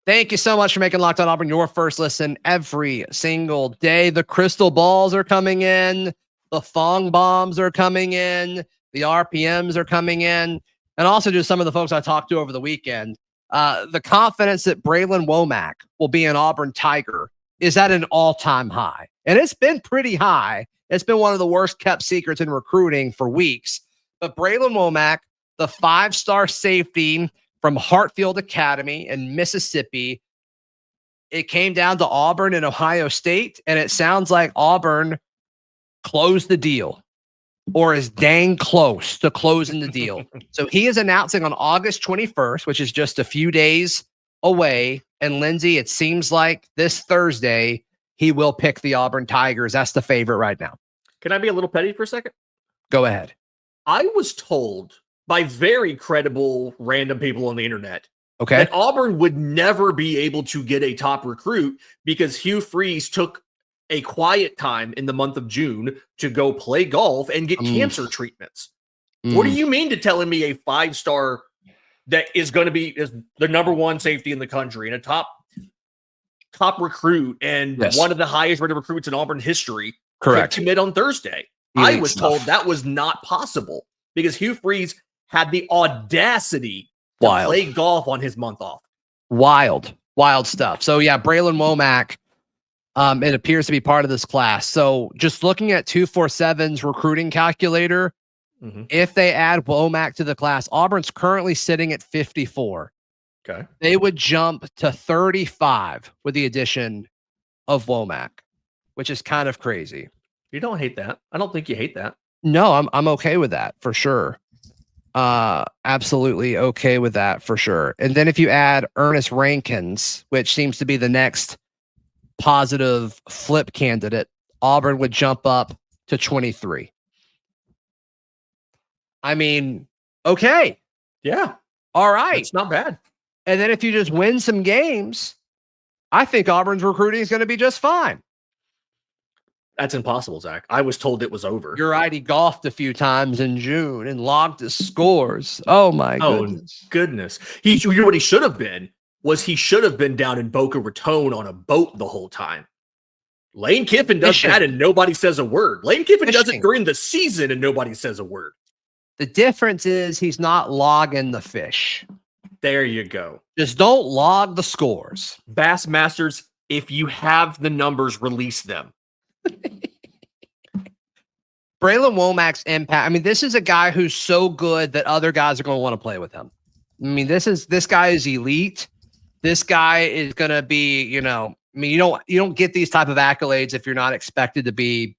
Thank you so much for making Locked On Auburn your first listen every single day. The crystal balls are coming in. The Fong bombs are coming in. The RPMs are coming in. And also just some of the folks I talked to over the weekend. The confidence that Bralan Womack will be an Auburn Tiger is at an all-time high. And it's been pretty high. It's been one of the worst kept secrets in recruiting for weeks. But Bralan Womack, the 5-star safety from Hartfield Academy in Mississippi, it came down to Auburn and Ohio State, and it sounds like Auburn closed the deal or is dang close to closing the deal. So he is announcing on August 21st, which is just a few days away. And Lindsay, it seems like this Thursday, he will pick the Auburn Tigers. That's the favorite right now. Can I be a little petty for a second? Go ahead. I was told by very credible random people on the internet that Auburn would never be able to get a top recruit because Hugh Freeze took a quiet time in the month of June to go play golf and get cancer treatments. What do you mean to telling me a 5-star that is going to be the number one safety in the country and a top recruit and one of the highest rated recruits in Auburn history could commit on Thursday? I was told that was not possible because Hugh Freeze had the audacity to play golf on his month off. Wild stuff. So yeah, Bralan Womack, it appears to be part of this class. So just looking at 247's recruiting calculator, if they add Womack to the class, Auburn's currently sitting at 54. Okay. They would jump to 35 with the addition of Womack, which is kind of crazy. You don't hate that. I don't think you hate that. No, I'm okay with that for sure. Absolutely okay with that for sure. And then if you add Ernest Rankins, which seems to be the next positive flip candidate, Auburn would jump up to 23. I mean, okay. Yeah. All right. It's not bad. And then if you just win some games, I think Auburn's recruiting is going to be just fine. That's impossible, Zach. I was told it was over. You're right. He golfed a few times in June and logged his scores. Oh, my goodness. You know what he should have been? He should have been down in Boca Raton on a boat the whole time. Lane Kiffin does that and nobody says a word. Lane Kiffin does it during the season and nobody says a word. The difference is he's not logging the fish. There you go. Just don't log the scores. Bassmasters, if you have the numbers, release them. Bralan Womack's impact. I mean, this is a guy who's so good that other guys are going to want to play with him. I mean, this guy is elite. This guy is going to be, you don't get these type of accolades if you're not expected to be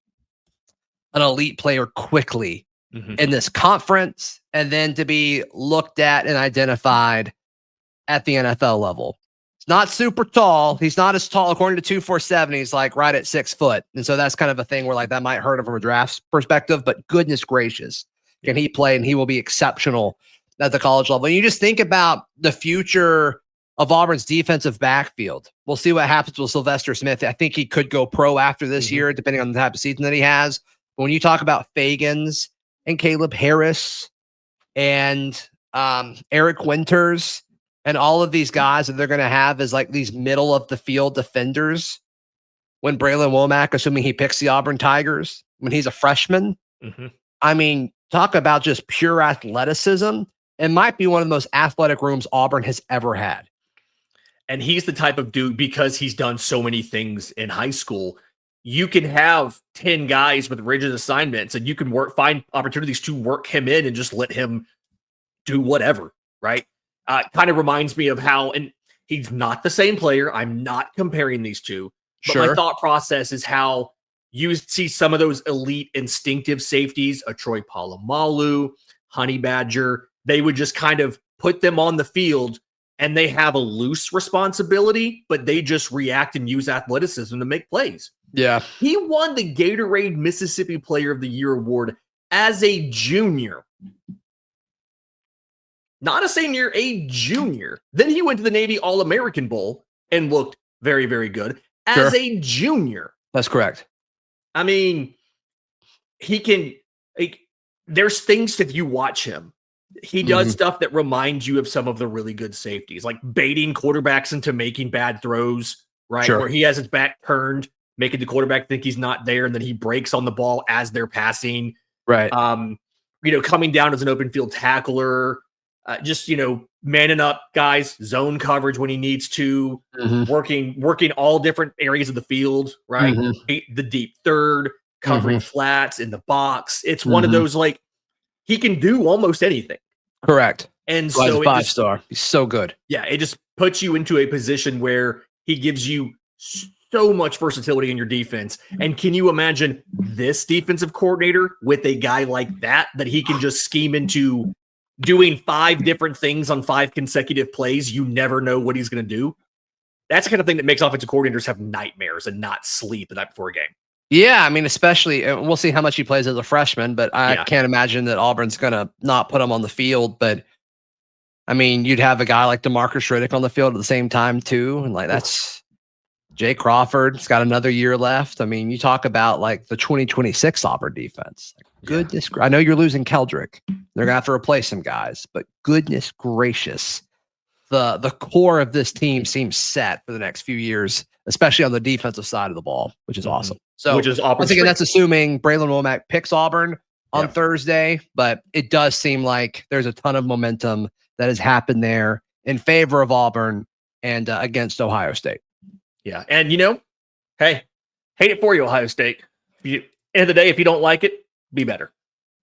an elite player quickly in this conference and then to be looked at and identified at the NFL level. He's not super tall. He's not as tall. According to 247, he's like right at 6 foot. And so that's kind of a thing where like that might hurt him from a draft perspective, but goodness gracious, can he play and he will be exceptional at the college level. And you just think about the future of Auburn's defensive backfield. We'll see what happens with Sylvester Smith. I think he could go pro after this year, depending on the type of season that he has. But when you talk about Fagans and Caleb Harris and Eric Winters and all of these guys that they're going to have as like these middle of the field defenders when Bralan Womack, assuming he picks the Auburn Tigers, when he's a freshman. I mean, talk about just pure athleticism. It might be one of the most athletic rooms Auburn has ever had. And he's the type of dude, because he's done so many things in high school, you can have 10 guys with rigid assignments and you can find opportunities to work him in and just let him do whatever, right? Kind of reminds me of how, and he's not the same player. I'm not comparing these two, but my thought process is how you see some of those elite instinctive safeties, a Troy Polamalu, Honey Badger, they would just kind of put them on the field and they have a loose responsibility, but they just react and use athleticism to make plays. Yeah. He won the Gatorade Mississippi Player of the Year award as a junior. Not a senior, a junior. Then he went to the Navy All-American Bowl and looked very, very good as a junior. That's correct. I mean, he can, there's things if you watch him He does stuff that reminds you of some of the really good safeties, like baiting quarterbacks into making bad throws, right? Sure. Where he has his back turned, making the quarterback think he's not there, and then he breaks on the ball as they're passing. Right. Coming down as an open field tackler, manning up guys, zone coverage when he needs to, working all different areas of the field, right? The deep third, covering flats in the box. It's one of those, like, he can do almost anything. Correct. And so it 5-star. He's so good. Yeah, it just puts you into a position where he gives you so much versatility in your defense. And can you imagine this defensive coordinator with a guy like that he can just scheme into doing 5 different things on 5 consecutive plays? You never know what he's going to do. That's the kind of thing that makes offensive coordinators have nightmares and not sleep the night before a game. Yeah, I mean, especially, we'll see how much he plays as a freshman, but I can't imagine that Auburn's going to not put him on the field. But, I mean, you'd have a guy like DeMarcus Riddick on the field at the same time, too. And, like, that's Jay Crawford's got another year left. I mean, you talk about, like, the 2026 Auburn defense. Goodness, I know you're losing Keldrick. They're going to have to replace some guys, but goodness gracious, the core of this team seems set for the next few years, especially on the defensive side of the ball, which is awesome. So, which is once again, that's assuming Bralan Womack picks Auburn on Thursday, but it does seem like there's a ton of momentum that has happened there in favor of Auburn and against Ohio State. Yeah, and hey, hate it for you, Ohio State. End of the day, if you don't like it, be better.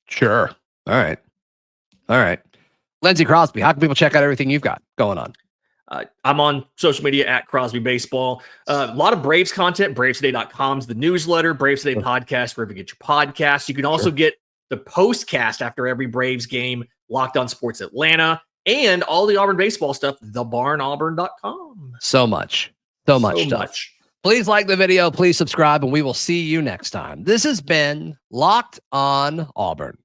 Sure. All right. Lindsey Crosby, how can people check out everything you've got going on? I'm on social media at Crosby Baseball. A lot of Braves content. BravesToday.com's the newsletter. Braves Today podcast, wherever you get your podcasts. You can also get the postcast after every Braves game, Locked On Sports Atlanta, and all the Auburn baseball stuff, thebarnauburn.com. So much stuff. Please like the video. Please subscribe, and we will see you next time. This has been Locked On Auburn.